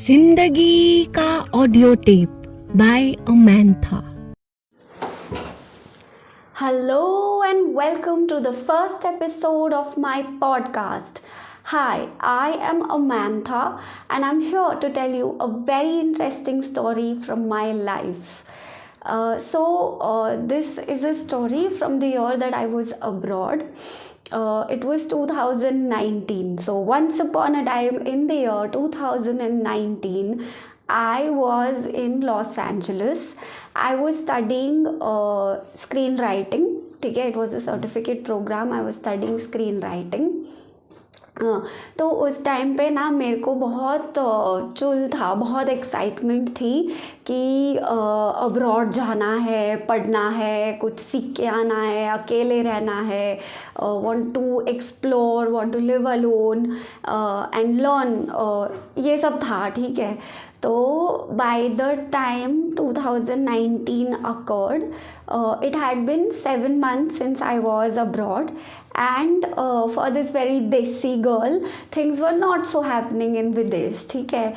जिंदगी का audio tape by Amantha. Hello and welcome to the first episode of my podcast. Hi, I am Amantha and I'm here to tell you a very interesting story from my life. This is a story from the year that I was abroad. It was 2019. So, once upon a time in the year 2019, I was in Los Angeles. I was studying screenwriting. ठीक है, it was a certificate program. I was studying screenwriting. तो उस time पे ना मेरे को बहुत चुल था, बहुत एक्साइटमेंट थी कि अब्रॉड जाना है, पढ़ना है, कुछ सीख के आना है, अकेले रहना है, want to explore, want to live alone and learn, ये सब था। ठीक है, तो by the time 2019 occurred, it had been 7 months since I was abroad, and for this very desi girl things were not so happening in विदेश। ठीक है,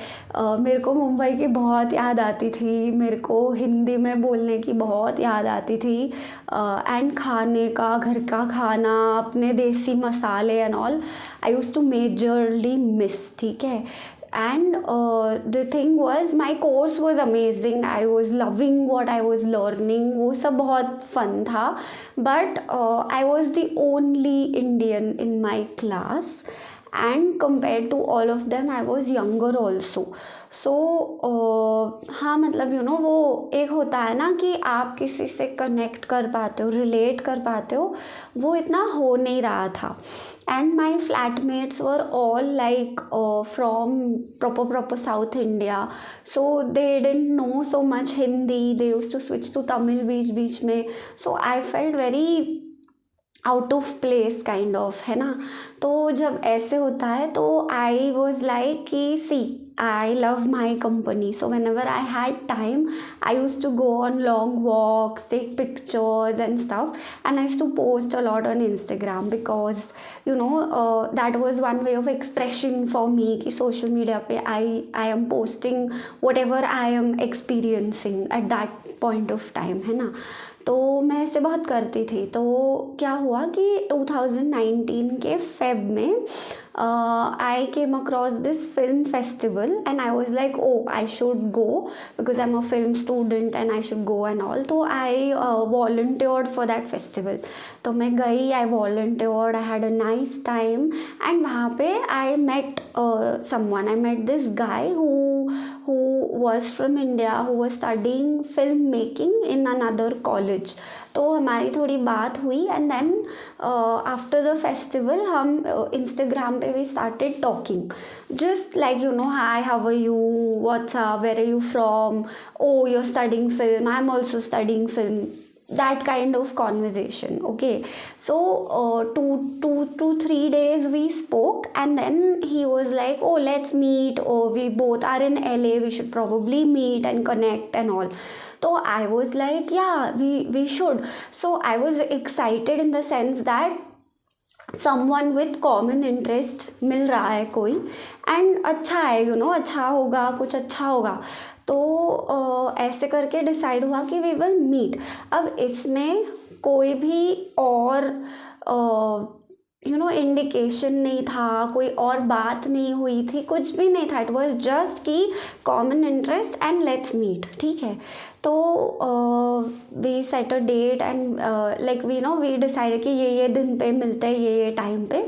मेरे को मुंबई की बहुत याद आती थी, मेरे को हिंदी में बोलने की बहुत याद आती थी, एंड खाने का, घर का खाना, अपने देसी मसाले and all I use to majorly miss. ठीक है, and the thing was my course was amazing, I was loving what I was learning, वो सब बहुत fun था, but I was the only Indian in my class and compared to all of them I was younger also. So हाँ, मतलब वो एक होता है ना कि आप किसी से कनेक्ट कर पाते हो, रिलेट कर पाते हो, वो इतना हो नहीं रहा था। And my flatmates were all like from proper South India, so they didn't know so much Hindi. They used to switch to Tamil बीच में, so I felt very out of place kind of, है ना। तो जब ऐसे होता है तो आई was like कि see I love my company, so whenever I had time I use to go on long walks, take pictures and stuff, and I use to post a lot on Instagram because that was one way of expression for me कि social media पे I am posting whatever I am experiencing at that point of time, है ना। तो मैं ऐसे बहुत करती थी। तो क्या हुआ कि 2019 के फेब में I came across this film festival and I was like oh I should go because I am a film student and I should go and all. तो I volunteered for that festival. तो मैं गई, I volunteered, I had a nice time and वहाँ पे I met someone, I met this guy who was from India, who was studying filmmaking in another college. तो हमारी थोड़ी बात हुई and then after the festival हम Instagram पे we started talking, just like hi, how are you, what's up, where are you from, oh you're studying film, I'm also studying film, that kind of conversation. Okay, so 2 to 3 days we spoke and then he was like, oh let's meet, oh we both are in LA, we should probably meet and connect and all. So I was like yeah, we should. So I was excited in the sense that someone with common interest मिल रहा है कोई, and अच्छा है, अच्छा होगा, कुछ अच्छा होगा। तो ऐसे करके डिसाइड हुआ कि वी विल मीट। अब इसमें कोई भी और इंडिकेशन नहीं था, कोई और बात नहीं हुई थी, कुछ भी नहीं था। इट वॉज जस्ट कि common interest and let's meet. ठीक है, तो we set a date and like we decided कि ये दिन पे मिलते हैं, ये टाइम पे,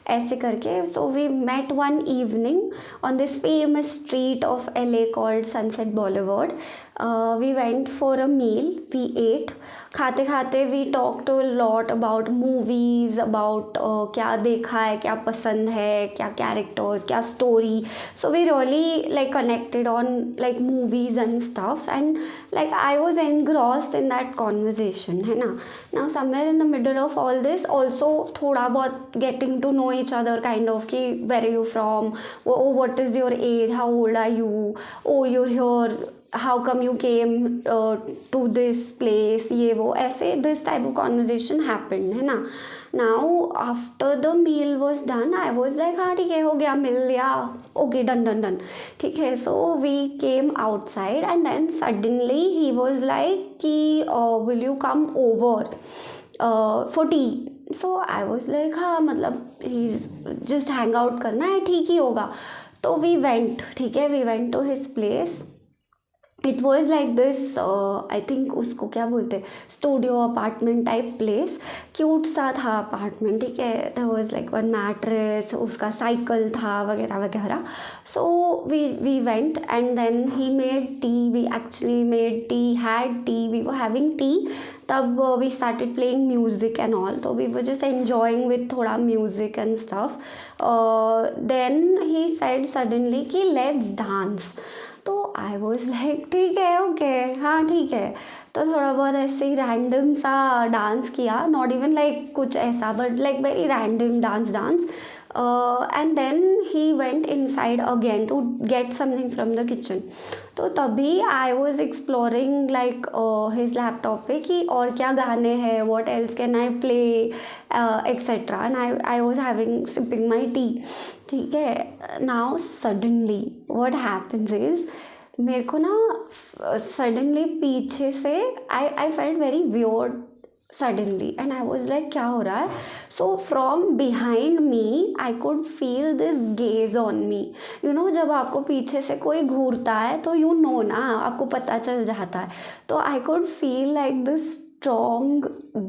ऐसे करके। So we met one evening on this famous street of LA called Sunset Boulevard. We went for a meal, we ate. खाते खाते we talk to lot about movies, about क्या देखा है, क्या पसंद है, क्या कैरेक्टर्स, क्या story. So we really like connected on like movies and stuff, and like I was engrossed in that conversation, है ना। Now somewhere in the middle of all this also थोड़ा बहुत getting to know each other kind of कि where are you from, oh what is your age, how old are you, oh you're here how come you came to this place, ये वो ऐसे, this type of conversation happened, है ना. Now after the meal was done, I was like हाँ ठीक है, हो गया, मिल लिया, okay, done done done, ठीक है. So we came outside and then suddenly he was like कि will you come over for tea. So I was like हाँ, मतलब he's just hang out करना है, ठीक ही होगा. तो we went, ठीक है, we went to his place. It was like this, I think उसको क्या बोलते, studio apartment type place. Cute सा था अपार्टमेंट, ठीक है. There was like one mattress, उसका साइकिल था वगैरह वगैरह. So we went and then he made tea, we actually made tea, had tea, we were having tea. तब we started playing music and all, तो we were just enjoying with थोड़ा music and stuff. Then he said suddenly कि let's dance. तो आई was like ठीक है, okay, हाँ ठीक है. तो थोड़ा बहुत ऐसे ही रैंडम सा डांस किया, नॉट इवन लाइक कुछ ऐसा, but like very random dance. And then he went inside again to get something from the kitchen. तो तभी I was exploring like his laptop पे कि और क्या गाने हैं, what else can I play etcetera. And I was having sipping my tea, ठीक है. Now suddenly what happens is, मेरे को ना सडनली पीछे से I felt very weird suddenly and I was like क्या हो रहा है. So from behind me I could feel this gauge on me. You know, जब आपको पीछे से कोई घूरता है तो यू नो ना, आपको पता चल जाता है. तो I could feel like this strong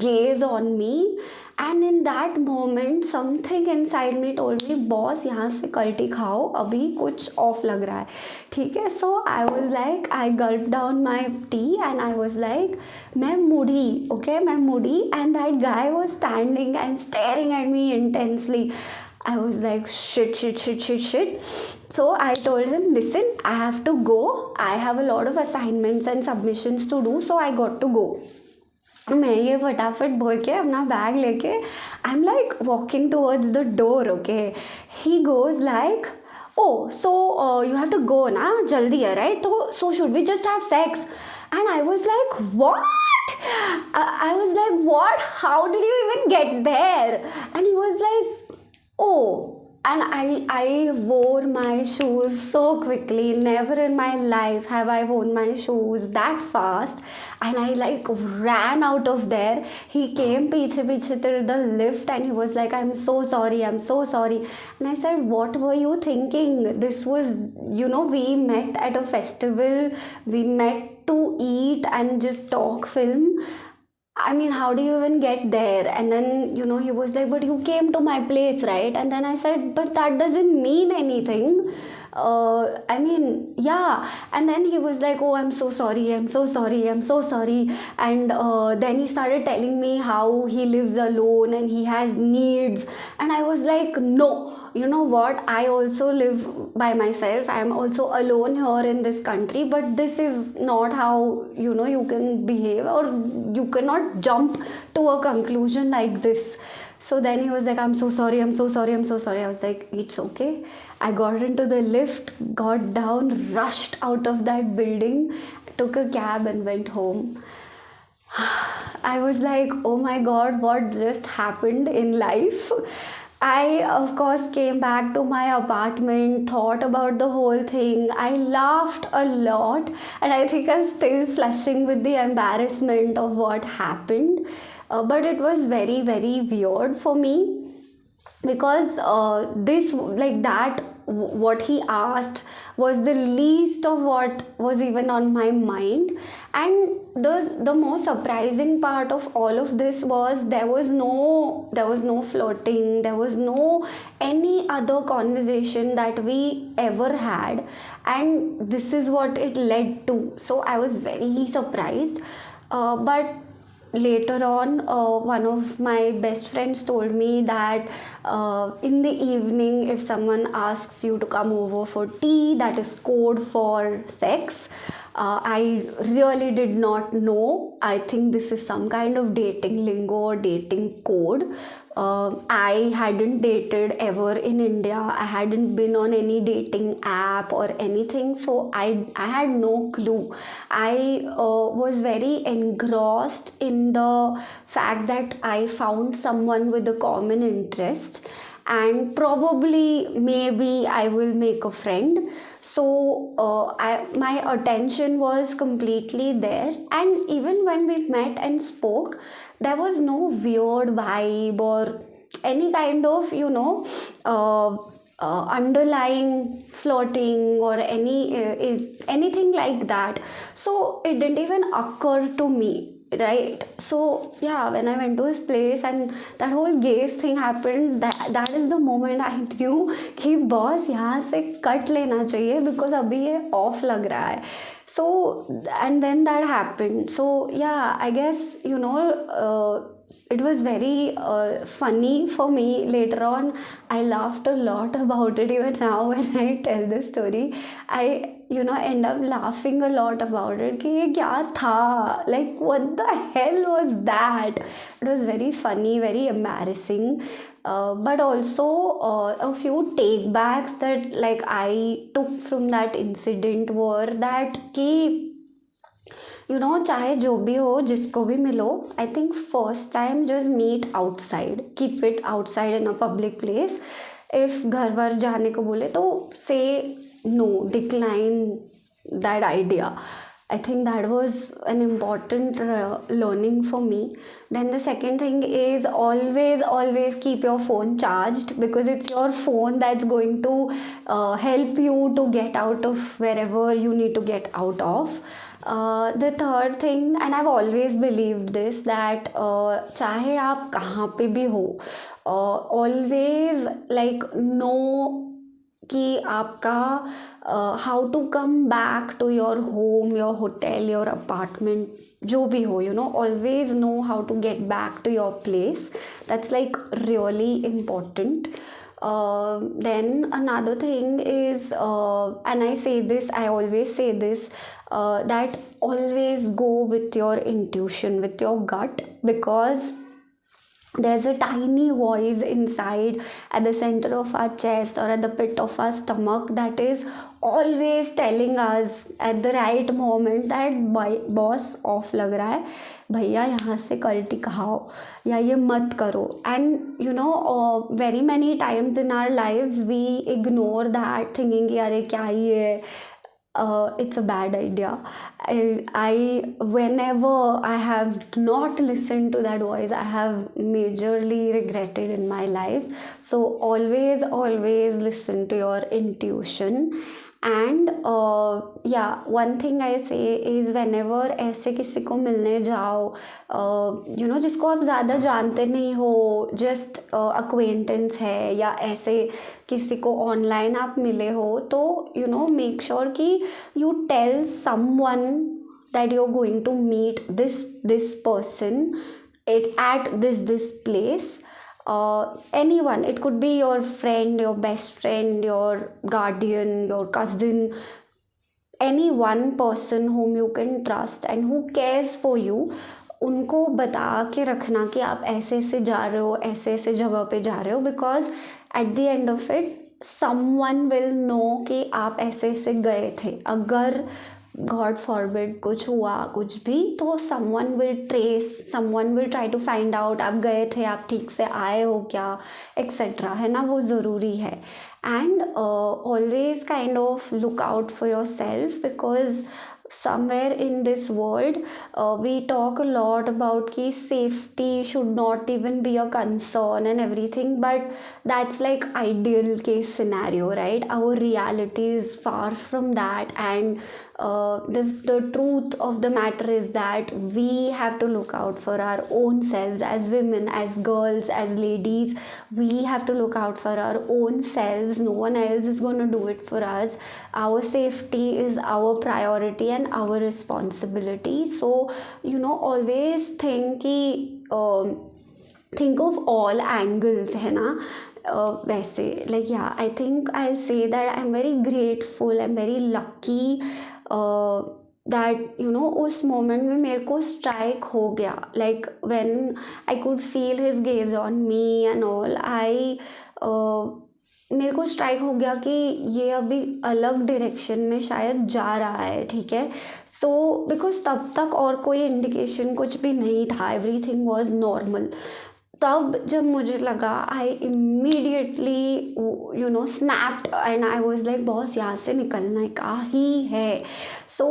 gaze on me, and in that moment something inside me told me boss यहाँ से कल्टी खाओ, अभी कुछ ऑफ लग रहा है, ठीक है. So I was like, I gulp down my tea and I was like मैं मुड़ी, ओके, मैं मुड़ी. And that guy was standing and staring at me intensely. I was like shit. So I told him, listen, I have to go, I have a lot of assignments and submissions to do, so I got to go. मैं ये फटाफट बोल के अपना bag लेके I am like walking towards the door, okay. He goes like oh so you have to go ना, जल्दी है राइट, तो so should we just have sex. And I was like what, I was like what, how did you even get there? And he was like oh. And I wore my shoes so quickly. Never in my life have I worn my shoes that fast. And I like ran out of there. He came पीछे through the lift and he was like, I'm so sorry. And I said, what were you thinking? This was, you know, we met at a festival. We met to eat and just talk film. I mean, how do you even get there? And then, you know, he was like, but you came to my place, right? And then I said, but that doesn't mean anything. I mean, yeah. And then he was like, oh, I'm so sorry. And then he started telling me how he lives alone and he has needs. And I was like, no. You know what, I also live by myself. I am also alone here in this country, but this is not how, you know, you can behave, or you cannot jump to a conclusion like this. So then he was like, I'm so sorry. I was like, it's okay. I got into the lift, got down, rushed out of that building, took a cab and went home. I was like, oh my god, what just happened in life? I, of course, came back to my apartment, thought about the whole thing. I laughed a lot, and I think I'm still flushing with the embarrassment of what happened. But it was very, very weird for me because this, like that, what he asked was the least of what was even on my mind. And the most surprising part of all of this was there was no flirting, there was no any other conversation that we ever had, and this is what it led to. So I was very surprised, but later on, one of my best friends told me that in the evening, if someone asks you to come over for tea, that is code for sex. I really did not know. I think this is some kind of dating lingo or dating code. I hadn't dated ever in India. I hadn't been on any dating app or anything, so I had no clue. I was very engrossed in the fact that I found someone with a common interest, and probably maybe I will make a friend. So my attention was completely there, and even when we met and spoke, there was no weird vibe or any kind of underlying flirting or anything like that. So it didn't even occur to me, right? So yeah, when I went to his place and that whole gaze thing happened, that is the moment I knew कि boss यहाँ से cut लेना चाहिए, because अभी ये of लग रहा है. So and then that happened. So yeah, I guess it was very funny for me later on. I laughed a lot about it. Even now when I tell this story, I end up laughing a lot about it कि ये क्या था, like what the hell was that. It was very funny, very embarrassing, but also a few take backs that like I took from that incident were that कि चाहे जो भी हो, जिसको भी मिलो, I think first time just meet outside, keep it outside in a public place. If घर वर जाने को बोले तो say no, decline that idea. I think that was an important learning for me. Then the second thing is always keep your phone charged, because it's your phone that's going to help you to get out of wherever you need to get out of. The third thing, and I've always believed this, that चाहे आप कहाँ पे भी हो, always like know कि आपका how to come back to your home, your hotel, your apartment, जो भी हो, always know how to get back to your place. That's like really important. Then another thing is, and I always say this, that always go with your intuition, with your gut, because there's a tiny voice inside at the center of our chest or at the pit of our stomach that is always telling us at the right moment that boss of लग रहा है भैया, यहाँ से कल्टी खाओ या ये मत करो. And very many times in our lives we ignore that, thinking कि अरे क्या ही है, it's a bad idea. Whenever I have not listened to that voice, I have majorly regretted in my life. So always listen to your intuition. And one thing I say is, whenever ऐसे किसी को मिलने जाओ, जिसको आप ज़्यादा जानते नहीं हो, जस्ट अक्वेंटेंस है, या ऐसे किसी को ऑनलाइन आप मिले हो, तो मेक श्योर कि you tell someone that you're going to meet this person at this place. Anyone, it could be your friend, your best friend, your guardian, your cousin, any one person whom you can trust and who cares for you. उनको बता के रखना कि आप ऐसे ऐसे जा रहे हो, ऐसे ऐसे जगह पे जा रहे हो, because at the end of it someone will know कि आप ऐसे ऐसे गए थे. अगर गॉड फॉरबिड कुछ हुआ, कुछ भी, तो someone will trace, someone will try to find out आप गए थे, आप ठीक से आए हो क्या, एक्सेट्रा, है ना. वो ज़रूरी है. And always kind of look out for your self, because somewhere in this world we talk a lot about कि safety should not even be a concern and everything, but that's like ideal case scenario, right? Our reality is far from that, and the truth of the matter is that we have to look out for our own selves as women, as girls, as ladies. We have to look out for our own selves. No one else is going to do it for us. Our safety is our priority and our responsibility. So always think of all angles, है ना. वैसे like yeah, I think I'll say that I'm very grateful, I'm very lucky that you know उस moment में मेरे को strike हो गया, like when I could feel his gaze on me and all, मेरे को स्ट्राइक हो गया कि ये अभी अलग डायरेक्शन में शायद जा रहा है, ठीक है। सो बिकॉज तब तक और कोई इंडिकेशन कुछ भी नहीं था, एवरीथिंग वॉज नॉर्मल। तब जब मुझे लगा, I immediately you know snapped and I was like boss यहाँ से निकलना का ही है। So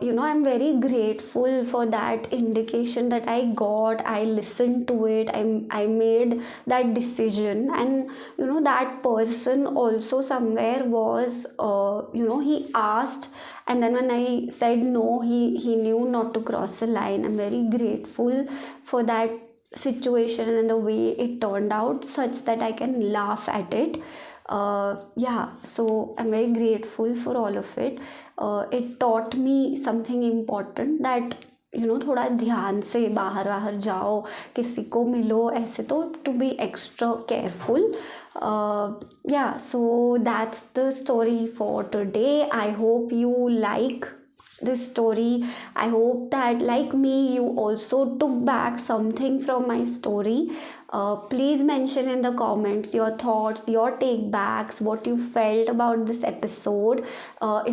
you know I am very grateful for that indication that I got, I listen to it, I made that decision and you know that person also somewhere was you know he asked, and then when I said no, he knew not to cross the line. I'm very grateful for that situation and the way it turned out such that I can laugh at it. Yeah, so I'm very grateful for all of it. It taught me something important that you know थोड़ा ध्यान से बाहर जाओ, किसी को मिलो ऐसे, तो to be extra careful. Yeah so that's the story for today. I hope you like this story. I hope that like me you also took back something from my story. Please mention in the comments your thoughts, your take backs, what you felt about this episode.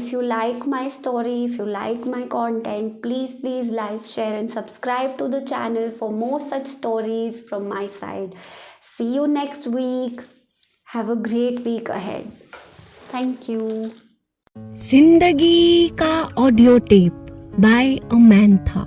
If you like my story, if you like my content, please like, share and subscribe to the channel for more such stories from my side. See you next week. Have a great week ahead. Thank you. जिंदगी का audio tape by अमैंथा।